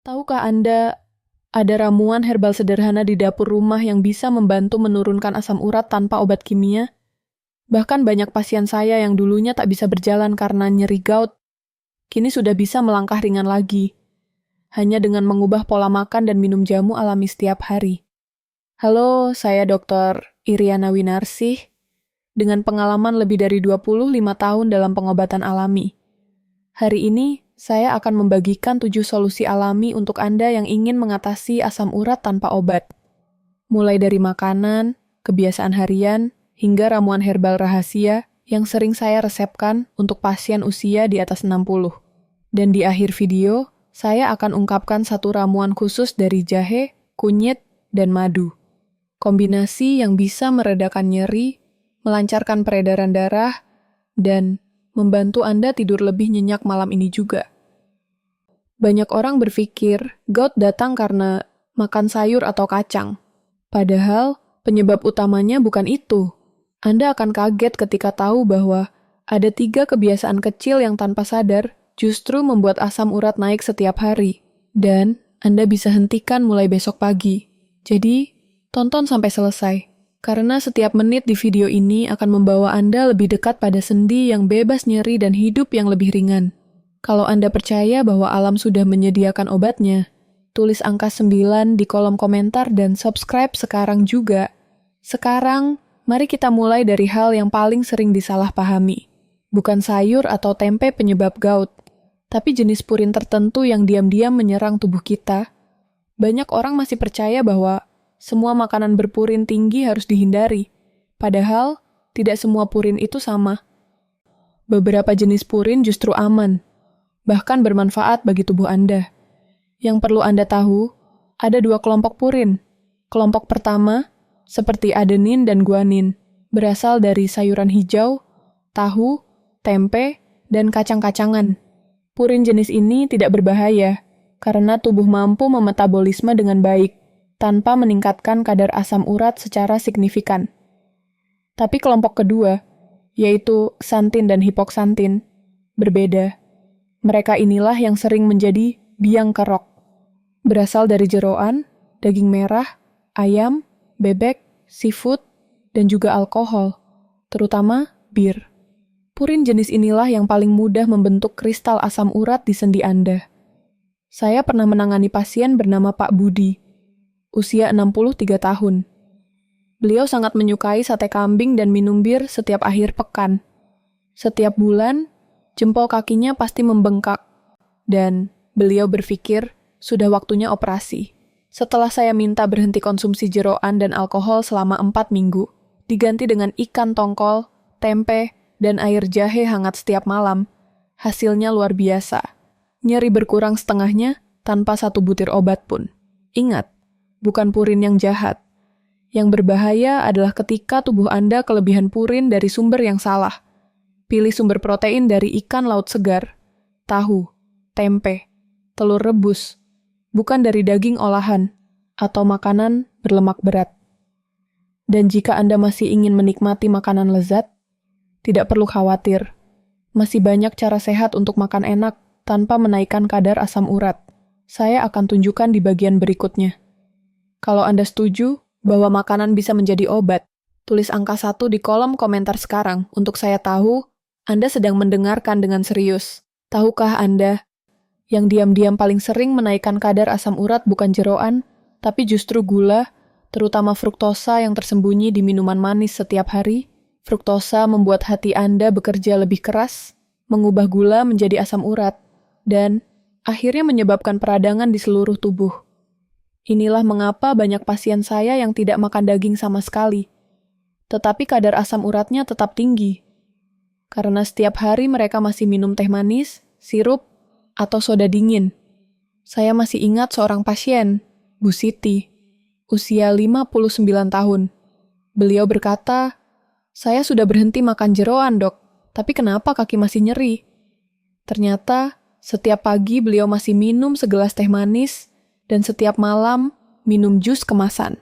Tahukah Anda, ada ramuan herbal sederhana di dapur rumah yang bisa membantu menurunkan asam urat tanpa obat kimia? Bahkan banyak pasien saya yang dulunya tak bisa berjalan karena nyeri gout, kini sudah bisa melangkah ringan lagi, hanya dengan mengubah pola makan dan minum jamu alami setiap hari. Halo, saya Dr. Iriana Winarsih, dengan pengalaman lebih dari 25 tahun dalam pengobatan alami. Hari ini, saya akan membagikan 7 solusi alami untuk Anda yang ingin mengatasi asam urat tanpa obat. Mulai dari makanan, kebiasaan harian, hingga ramuan herbal rahasia yang sering saya resepkan untuk pasien usia di atas 60. Dan di akhir video, saya akan ungkapkan satu ramuan khusus dari jahe, kunyit, dan madu. Kombinasi yang bisa meredakan nyeri, melancarkan peredaran darah, dan membantu Anda tidur lebih nyenyak malam ini juga. Banyak orang berpikir gout datang karena makan sayur atau kacang. Padahal, penyebab utamanya bukan itu. Anda akan kaget ketika tahu bahwa ada 3 kebiasaan kecil yang tanpa sadar justru membuat asam urat naik setiap hari. Dan Anda bisa hentikan mulai besok pagi. Jadi, tonton sampai selesai. Karena setiap menit di video ini akan membawa Anda lebih dekat pada sendi yang bebas nyeri dan hidup yang lebih ringan. Kalau Anda percaya bahwa alam sudah menyediakan obatnya, tulis angka 9 di kolom komentar dan subscribe sekarang juga. Sekarang, mari kita mulai dari hal yang paling sering disalahpahami. Bukan sayur atau tempe penyebab gout, tapi jenis purin tertentu yang diam-diam menyerang tubuh kita. Banyak orang masih percaya bahwa semua makanan berpurin tinggi harus dihindari. Padahal, tidak semua purin itu sama. Beberapa jenis purin justru aman, bahkan bermanfaat bagi tubuh Anda. Yang perlu Anda tahu, ada 2 kelompok purin. Kelompok pertama, seperti adenin dan guanin, berasal dari sayuran hijau, tahu, tempe, dan kacang-kacangan. Purin jenis ini tidak berbahaya, karena tubuh mampu memetabolisme dengan baik, tanpa meningkatkan kadar asam urat secara signifikan. Tapi kelompok kedua, yaitu xanthin dan hipoksantin, berbeda. Mereka inilah yang sering menjadi biang kerok. Berasal dari jeroan, daging merah, ayam, bebek, seafood, dan juga alkohol, terutama bir. Purin jenis inilah yang paling mudah membentuk kristal asam urat di sendi Anda. Saya pernah menangani pasien bernama Pak Budi, usia 63 tahun. Beliau sangat menyukai sate kambing dan minum bir setiap akhir pekan. Setiap bulan, jempol kakinya pasti membengkak, dan beliau berpikir sudah waktunya operasi. Setelah saya minta berhenti konsumsi jeroan dan alkohol selama 4 minggu, diganti dengan ikan tongkol, tempe, dan air jahe hangat setiap malam, hasilnya luar biasa. Nyeri berkurang setengahnya tanpa 1 butir obat pun. Ingat, bukan purin yang jahat. Yang berbahaya adalah ketika tubuh Anda kelebihan purin dari sumber yang salah. Pilih sumber protein dari ikan laut segar, tahu, tempe, telur rebus, bukan dari daging olahan atau makanan berlemak berat. Dan jika Anda masih ingin menikmati makanan lezat, tidak perlu khawatir. Masih banyak cara sehat untuk makan enak tanpa menaikkan kadar asam urat. Saya akan tunjukkan di bagian berikutnya. Kalau Anda setuju bahwa makanan bisa menjadi obat, tulis angka 1 di kolom komentar sekarang untuk saya tahu Anda sedang mendengarkan dengan serius. Tahukah Anda, yang diam-diam paling sering menaikkan kadar asam urat bukan jeroan, tapi justru gula, terutama fruktosa yang tersembunyi di minuman manis setiap hari? Fruktosa membuat hati Anda bekerja lebih keras, mengubah gula menjadi asam urat, dan akhirnya menyebabkan peradangan di seluruh tubuh. Inilah mengapa banyak pasien saya yang tidak makan daging sama sekali, tetapi kadar asam uratnya tetap tinggi. Karena setiap hari mereka masih minum teh manis, sirup, atau soda dingin. Saya masih ingat seorang pasien, Bu Siti, usia 59 tahun. Beliau berkata, "Saya sudah berhenti makan jeroan, Dok, tapi kenapa kaki masih nyeri?" Ternyata, setiap pagi beliau masih minum segelas teh manis, dan setiap malam minum jus kemasan.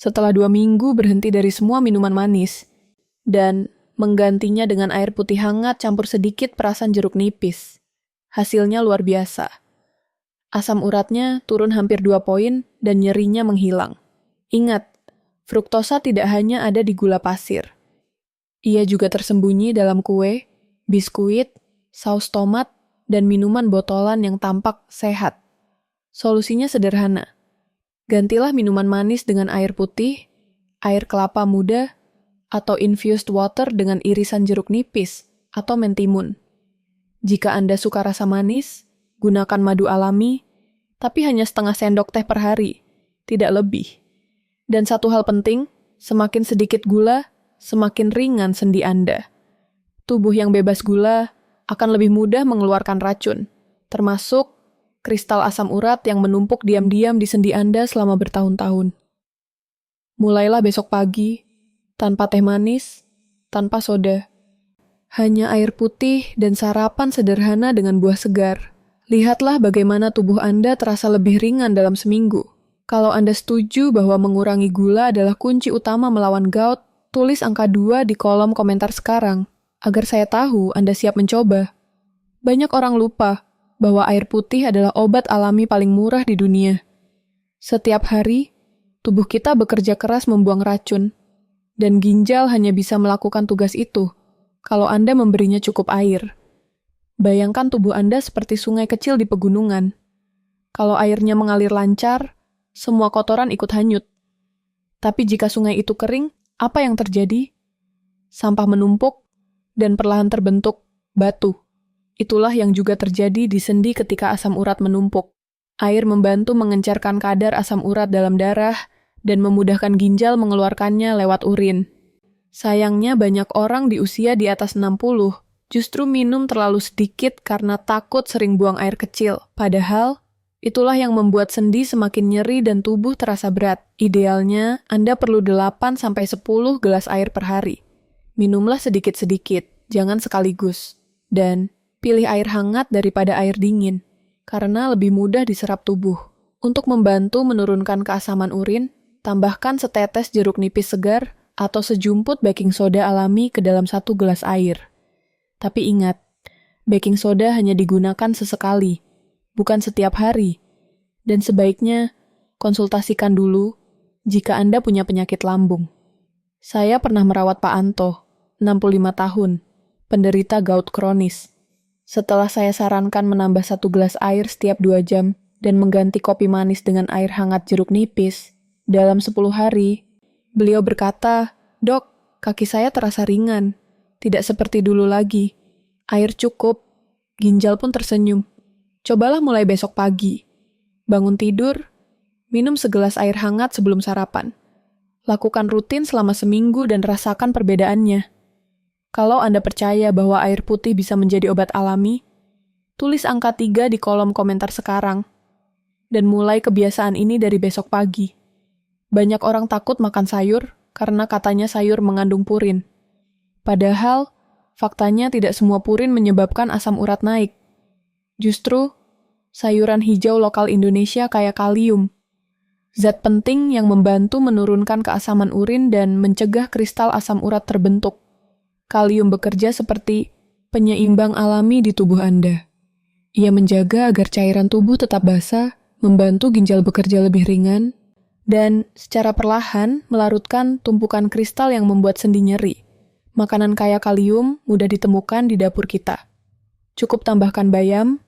Setelah 2 minggu berhenti dari semua minuman manis, dan menggantinya dengan air putih hangat campur sedikit perasan jeruk nipis. Hasilnya luar biasa. Asam uratnya turun hampir 2 poin dan nyerinya menghilang. Ingat, fruktosa tidak hanya ada di gula pasir. Ia juga tersembunyi dalam kue, biskuit, saus tomat, dan minuman botolan yang tampak sehat. Solusinya sederhana. Gantilah minuman manis dengan air putih, air kelapa muda, atau infused water dengan irisan jeruk nipis atau mentimun. Jika Anda suka rasa manis, gunakan madu alami, tapi hanya setengah sendok teh per hari, tidak lebih. Dan satu hal penting, semakin sedikit gula, semakin ringan sendi Anda. Tubuh yang bebas gula akan lebih mudah mengeluarkan racun, termasuk kristal asam urat yang menumpuk diam-diam di sendi Anda selama bertahun-tahun. Mulailah besok pagi, tanpa teh manis, tanpa soda. Hanya air putih dan sarapan sederhana dengan buah segar. Lihatlah bagaimana tubuh Anda terasa lebih ringan dalam seminggu. Kalau Anda setuju bahwa mengurangi gula adalah kunci utama melawan gout, tulis angka 2 di kolom komentar sekarang, agar saya tahu Anda siap mencoba. Banyak orang lupa bahwa air putih adalah obat alami paling murah di dunia. Setiap hari, tubuh kita bekerja keras membuang racun, dan ginjal hanya bisa melakukan tugas itu kalau Anda memberinya cukup air. Bayangkan tubuh Anda seperti sungai kecil di pegunungan. Kalau airnya mengalir lancar, semua kotoran ikut hanyut. Tapi jika sungai itu kering, apa yang terjadi? Sampah menumpuk dan perlahan terbentuk batu. Itulah yang juga terjadi di sendi ketika asam urat menumpuk. Air membantu mengencarkan kadar asam urat dalam darah dan memudahkan ginjal mengeluarkannya lewat urin. Sayangnya banyak orang di usia di atas 60 justru minum terlalu sedikit karena takut sering buang air kecil. Padahal, itulah yang membuat sendi semakin nyeri dan tubuh terasa berat. Idealnya, Anda perlu 8-10 gelas air per hari. Minumlah sedikit-sedikit, jangan sekaligus. Dan pilih air hangat daripada air dingin, karena lebih mudah diserap tubuh. Untuk membantu menurunkan keasaman urin, tambahkan setetes jeruk nipis segar atau sejumput baking soda alami ke dalam 1 gelas air. Tapi ingat, baking soda hanya digunakan sesekali, bukan setiap hari. Dan sebaiknya konsultasikan dulu jika Anda punya penyakit lambung. Saya pernah merawat Pak Anto, 65 tahun, penderita gout kronis. Setelah saya sarankan menambah 1 gelas air setiap 2 jam dan mengganti kopi manis dengan air hangat jeruk nipis, dalam 10 hari, beliau berkata, "Dok, kaki saya terasa ringan. Tidak seperti dulu lagi. Air cukup, ginjal pun tersenyum. Cobalah mulai besok pagi. Bangun tidur, minum segelas air hangat sebelum sarapan. Lakukan rutin selama seminggu dan rasakan perbedaannya. Kalau Anda percaya bahwa air putih bisa menjadi obat alami, tulis angka 3 di kolom komentar sekarang. Dan mulai kebiasaan ini dari besok pagi. Banyak orang takut makan sayur karena katanya sayur mengandung purin. Padahal, faktanya tidak semua purin menyebabkan asam urat naik. Justru, sayuran hijau lokal Indonesia kaya kalium, zat penting yang membantu menurunkan keasaman urin dan mencegah kristal asam urat terbentuk. Kalium bekerja seperti penyeimbang alami di tubuh Anda. Ia menjaga agar cairan tubuh tetap basah, membantu ginjal bekerja lebih ringan, dan secara perlahan melarutkan tumpukan kristal yang membuat sendi nyeri. Makanan kaya kalium mudah ditemukan di dapur kita. Cukup tambahkan bayam,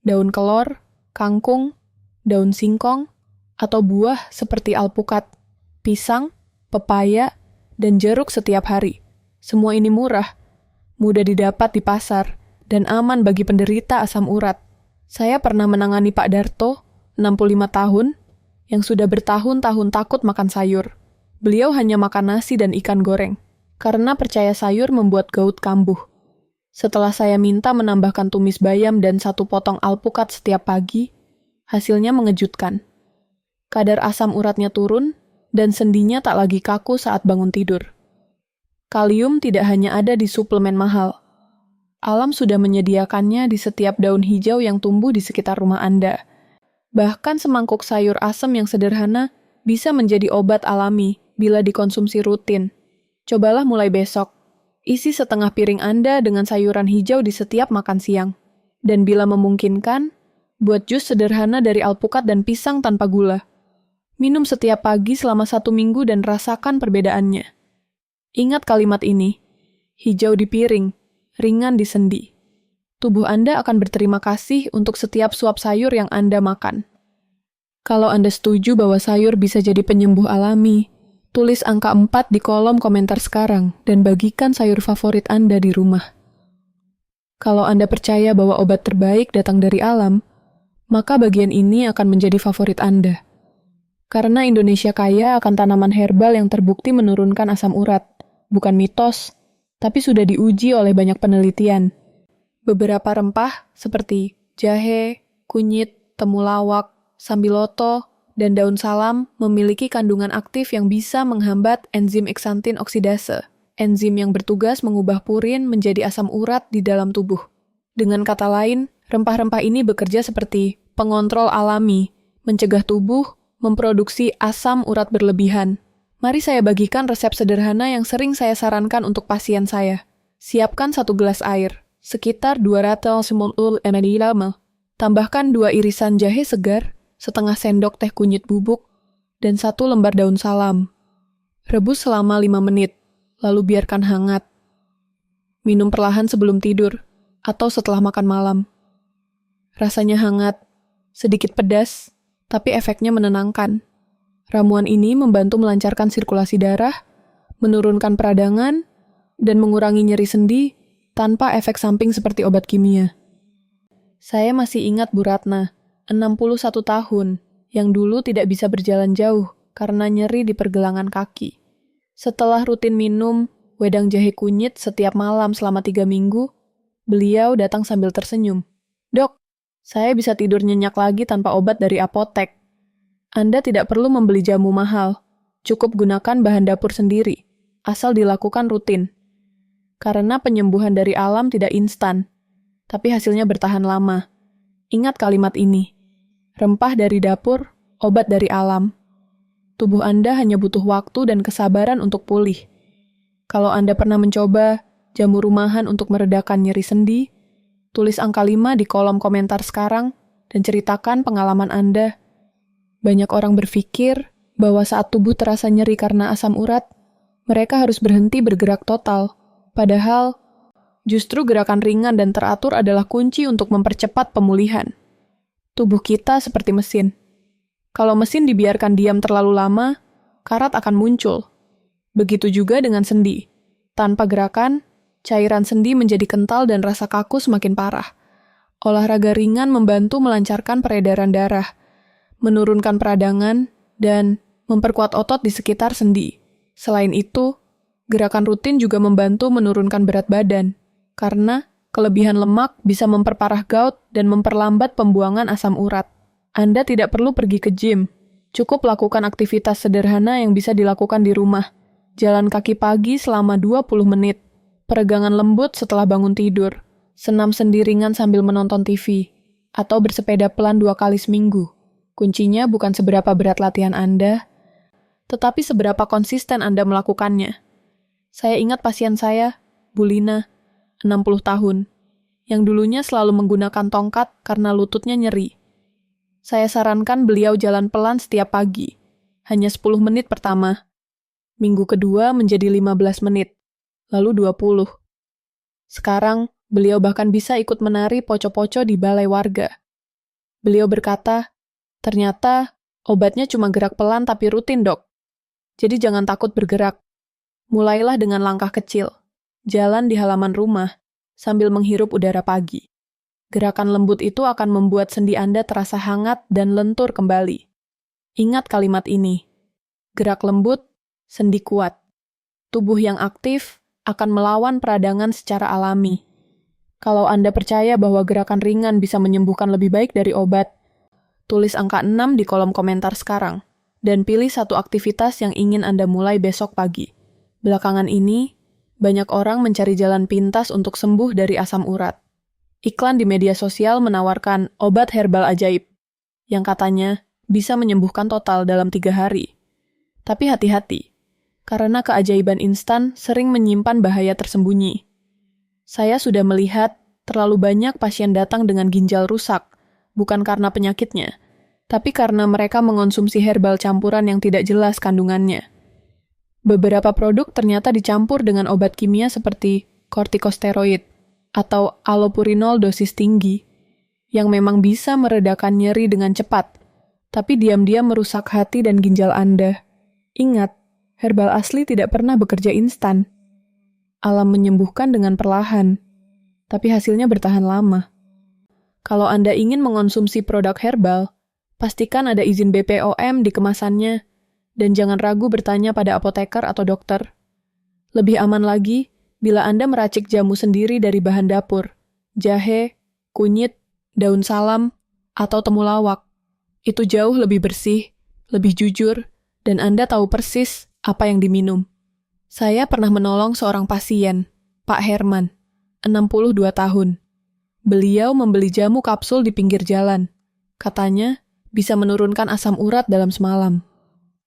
daun kelor, kangkung, daun singkong, atau buah seperti alpukat, pisang, pepaya, dan jeruk setiap hari. Semua ini murah, mudah didapat di pasar, dan aman bagi penderita asam urat. Saya pernah menangani Pak Darto, 65 tahun, yang sudah bertahun-tahun takut makan sayur. Beliau hanya makan nasi dan ikan goreng, karena percaya sayur membuat gout kambuh. Setelah saya minta menambahkan tumis bayam dan 1 potong alpukat setiap pagi, hasilnya mengejutkan. Kadar asam uratnya turun, dan sendinya tak lagi kaku saat bangun tidur. Kalium tidak hanya ada di suplemen mahal. Alam sudah menyediakannya di setiap daun hijau yang tumbuh di sekitar rumah Anda. Bahkan semangkuk sayur asem yang sederhana bisa menjadi obat alami bila dikonsumsi rutin. Cobalah mulai besok. Isi setengah piring Anda dengan sayuran hijau di setiap makan siang. Dan bila memungkinkan, Buat jus sederhana dari alpukat dan pisang tanpa gula. Minum setiap pagi selama 1 minggu dan rasakan perbedaannya. Ingat kalimat ini, hijau di piring, ringan di sendi. Tubuh Anda akan berterima kasih untuk setiap suap sayur yang Anda makan. Kalau Anda setuju bahwa sayur bisa jadi penyembuh alami, tulis angka 4 di kolom komentar sekarang dan bagikan sayur favorit Anda di rumah. Kalau Anda percaya bahwa obat terbaik datang dari alam, maka bagian ini akan menjadi favorit Anda. Karena Indonesia kaya akan tanaman herbal yang terbukti menurunkan asam urat, bukan mitos, tapi sudah diuji oleh banyak penelitian. Beberapa rempah seperti jahe, kunyit, temulawak, sambiloto, dan daun salam memiliki kandungan aktif yang bisa menghambat enzim xanthin oksidase, enzim yang bertugas mengubah purin menjadi asam urat di dalam tubuh. Dengan kata lain, rempah-rempah ini bekerja seperti pengontrol alami, mencegah tubuh memproduksi asam urat berlebihan. Mari saya bagikan resep sederhana yang sering saya sarankan untuk pasien saya. Siapkan 1 gelas air, sekitar 250 ml. Tambahkan 2 irisan jahe segar, setengah sendok teh kunyit bubuk, dan 1 lembar daun salam. Rebus selama 5 menit, lalu biarkan hangat. Minum perlahan sebelum tidur, atau setelah makan malam. Rasanya hangat, sedikit pedas, tapi efeknya menenangkan. Ramuan ini membantu melancarkan sirkulasi darah, menurunkan peradangan, dan mengurangi nyeri sendi tanpa efek samping seperti obat kimia. Saya masih ingat Bu Ratna, 61 tahun, yang dulu tidak bisa berjalan jauh karena nyeri di pergelangan kaki. Setelah rutin minum wedang jahe kunyit setiap malam selama 3 minggu, beliau datang sambil tersenyum. "Dok, saya bisa tidur nyenyak lagi tanpa obat dari apotek. Anda tidak perlu membeli jamu mahal, cukup gunakan bahan dapur sendiri, asal dilakukan rutin. Karena penyembuhan dari alam tidak instan, tapi hasilnya bertahan lama. Ingat kalimat ini. Rempah dari dapur, obat dari alam. Tubuh Anda hanya butuh waktu dan kesabaran untuk pulih. Kalau Anda pernah mencoba jamu rumahan untuk meredakan nyeri sendi, tulis angka 5 di kolom komentar sekarang dan ceritakan pengalaman Anda. Banyak orang berpikir bahwa saat tubuh terasa nyeri karena asam urat, mereka harus berhenti bergerak total. Padahal, justru gerakan ringan dan teratur adalah kunci untuk mempercepat pemulihan. Tubuh kita seperti mesin. Kalau mesin dibiarkan diam terlalu lama, karat akan muncul. Begitu juga dengan sendi. Tanpa gerakan, cairan sendi menjadi kental dan rasa kaku semakin parah. Olahraga ringan membantu melancarkan peredaran darah, menurunkan peradangan, dan memperkuat otot di sekitar sendi. Selain itu, gerakan rutin juga membantu menurunkan berat badan, karena kelebihan lemak bisa memperparah gout dan memperlambat pembuangan asam urat. Anda tidak perlu pergi ke gym, cukup lakukan aktivitas sederhana yang bisa dilakukan di rumah. Jalan kaki pagi selama 20 menit, peregangan lembut setelah bangun tidur, senam sendi ringan sambil menonton TV, atau bersepeda pelan 2 kali seminggu. Kuncinya bukan seberapa berat latihan Anda, tetapi seberapa konsisten Anda melakukannya. Saya ingat pasien saya, Bu Lina, 60 tahun, yang dulunya selalu menggunakan tongkat karena lututnya nyeri. Saya sarankan beliau jalan pelan setiap pagi, hanya 10 menit pertama. Minggu kedua menjadi 15 menit, lalu 20. Sekarang, beliau bahkan bisa ikut menari poco-poco di balai warga. Beliau berkata, "Ternyata obatnya cuma gerak pelan tapi rutin, Dok. Jadi jangan takut bergerak. Mulailah dengan langkah kecil. Jalan di halaman rumah sambil menghirup udara pagi. Gerakan lembut itu akan membuat sendi Anda terasa hangat dan lentur kembali. Ingat kalimat ini. Gerak lembut, sendi kuat. Tubuh yang aktif akan melawan peradangan secara alami. Kalau Anda percaya bahwa gerakan ringan bisa menyembuhkan lebih baik dari obat, tulis angka 6 di kolom komentar sekarang, dan pilih satu aktivitas yang ingin Anda mulai besok pagi. Belakangan ini, banyak orang mencari jalan pintas untuk sembuh dari asam urat. Iklan di media sosial menawarkan obat herbal ajaib, yang katanya bisa menyembuhkan total dalam 3 hari. Tapi hati-hati, karena keajaiban instan sering menyimpan bahaya tersembunyi. Saya sudah melihat terlalu banyak pasien datang dengan ginjal rusak, bukan karena penyakitnya, tapi karena mereka mengonsumsi herbal campuran yang tidak jelas kandungannya. Beberapa produk ternyata dicampur dengan obat kimia seperti kortikosteroid atau allopurinol dosis tinggi, yang memang bisa meredakan nyeri dengan cepat, tapi diam-diam merusak hati dan ginjal Anda. Ingat, herbal asli tidak pernah bekerja instan. Alam menyembuhkan dengan perlahan, tapi hasilnya bertahan lama. Kalau Anda ingin mengonsumsi produk herbal, pastikan ada izin BPOM di kemasannya, dan jangan ragu bertanya pada apoteker atau dokter. Lebih aman lagi, bila Anda meracik jamu sendiri dari bahan dapur, jahe, kunyit, daun salam, atau temulawak. Itu jauh lebih bersih, lebih jujur, dan Anda tahu persis apa yang diminum. Saya pernah menolong seorang pasien, Pak Herman, 62 tahun. Beliau membeli jamu kapsul di pinggir jalan. Katanya, bisa menurunkan asam urat dalam semalam.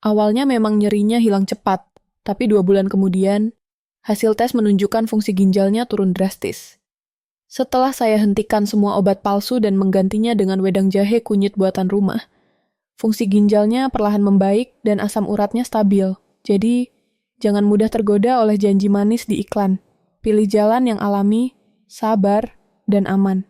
Awalnya memang nyerinya hilang cepat, tapi 2 bulan kemudian, hasil tes menunjukkan fungsi ginjalnya turun drastis. Setelah saya hentikan semua obat palsu dan menggantinya dengan wedang jahe kunyit buatan rumah, fungsi ginjalnya perlahan membaik dan asam uratnya stabil. Jadi, jangan mudah tergoda oleh janji manis di iklan. Pilih jalan yang alami, sabar, dan aman.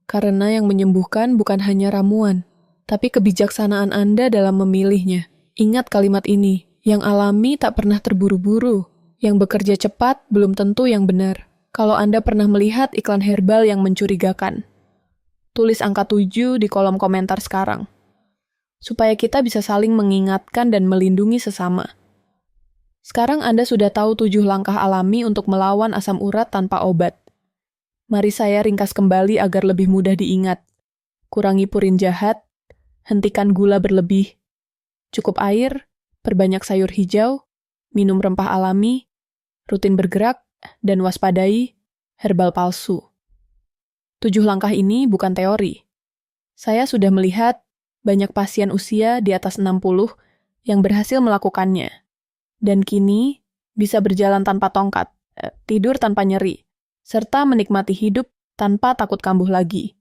Karena yang menyembuhkan bukan hanya ramuan, tapi kebijaksanaan Anda dalam memilihnya. Ingat kalimat ini, yang alami tak pernah terburu-buru, yang bekerja cepat belum tentu yang benar. Kalau Anda pernah melihat iklan herbal yang mencurigakan, tulis angka 7 di kolom komentar sekarang, supaya kita bisa saling mengingatkan dan melindungi sesama. Sekarang Anda sudah tahu 7 langkah alami untuk melawan asam urat tanpa obat. Mari saya ringkas kembali agar lebih mudah diingat. Kurangi purin jahat, hentikan gula berlebih, cukup air, perbanyak sayur hijau, minum rempah alami, rutin bergerak, dan waspadai herbal palsu. 7 langkah ini bukan teori. Saya sudah melihat banyak pasien usia di atas 60 yang berhasil melakukannya. Dan kini bisa berjalan tanpa tongkat, tidur tanpa nyeri, serta menikmati hidup tanpa takut kambuh lagi.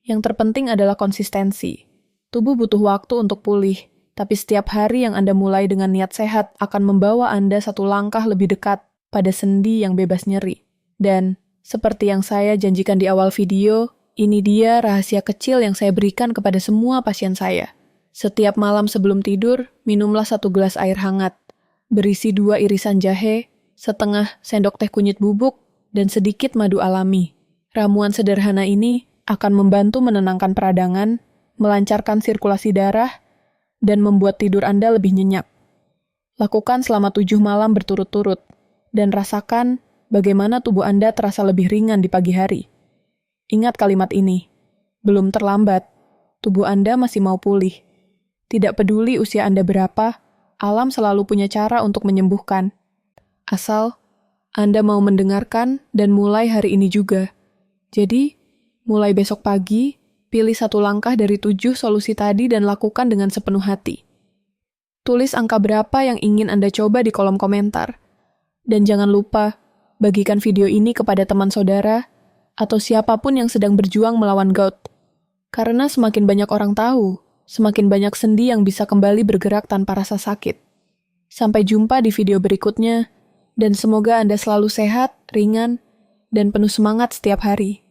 Yang terpenting adalah konsistensi. Tubuh butuh waktu untuk pulih, tapi setiap hari yang Anda mulai dengan niat sehat akan membawa Anda 1 langkah lebih dekat pada sendi yang bebas nyeri. Dan, seperti yang saya janjikan di awal video, ini dia rahasia kecil yang saya berikan kepada semua pasien saya. Setiap malam sebelum tidur, minumlah 1 gelas air hangat, berisi 2 irisan jahe, setengah sendok teh kunyit bubuk, dan sedikit madu alami. Ramuan sederhana ini akan membantu menenangkan peradangan, melancarkan sirkulasi darah, dan membuat tidur Anda lebih nyenyak. Lakukan selama 7 malam berturut-turut, dan rasakan bagaimana tubuh Anda terasa lebih ringan di pagi hari. Ingat kalimat ini, belum terlambat, tubuh Anda masih mau pulih. Tidak peduli usia Anda berapa, alam selalu punya cara untuk menyembuhkan. Asal Anda mau mendengarkan dan mulai hari ini juga. Jadi, mulai besok pagi, pilih 1 langkah dari 7 solusi tadi dan lakukan dengan sepenuh hati. Tulis angka berapa yang ingin Anda coba di kolom komentar. Dan jangan lupa, bagikan video ini kepada teman saudara atau siapapun yang sedang berjuang melawan gout. Karena semakin banyak orang tahu, semakin banyak sendi yang bisa kembali bergerak tanpa rasa sakit. Sampai jumpa di video berikutnya, dan semoga Anda selalu sehat, ringan, dan penuh semangat setiap hari.